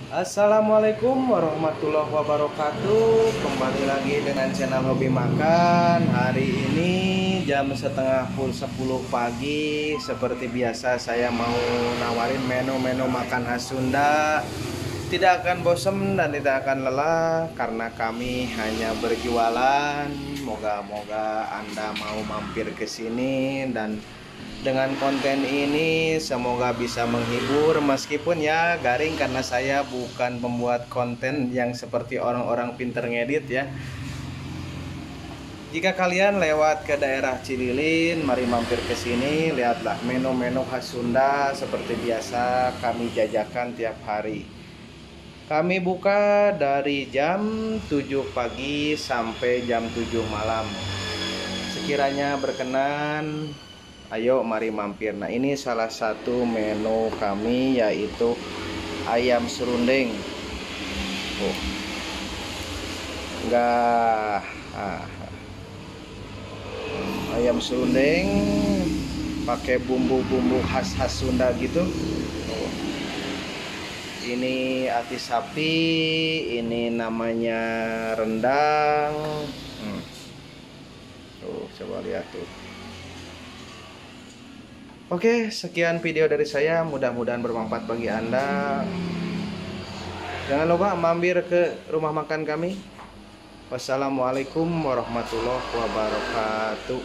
Assalamualaikum warahmatullahi wabarakatuh. Kembali lagi dengan channel Hobi Makan. Hari ini jam setengah 10 pagi. Seperti biasa saya mau nawarin menu-menu makan khas Sunda. Tidak akan bosan dan tidak akan lelah karena kami hanya berjualan. Moga-moga Anda mau mampir ke sini dan dengan konten ini semoga bisa menghibur, meskipun ya garing karena saya bukan pembuat konten yang seperti orang-orang pinter ngedit ya. Jika kalian lewat ke daerah Cililin, mari mampir ke sini, lihatlah menu-menu khas Sunda seperti biasa kami jajakan tiap hari. Kami buka dari jam 7 pagi sampai jam 7 malam. Sekiranya berkenan, ayo mari mampir. Nah, ini salah satu menu kami yaitu ayam serundeng. Oh, enggak. Ayam serundeng pakai bumbu-bumbu khas-khas Sunda gitu. Oh, ini ati sapi, ini namanya rendang. Tuh, coba lihat tuh. Oke, sekian video dari saya. Mudah-mudahan bermanfaat bagi Anda. Jangan lupa mampir ke rumah makan kami. Wassalamualaikum warahmatullahi wabarakatuh.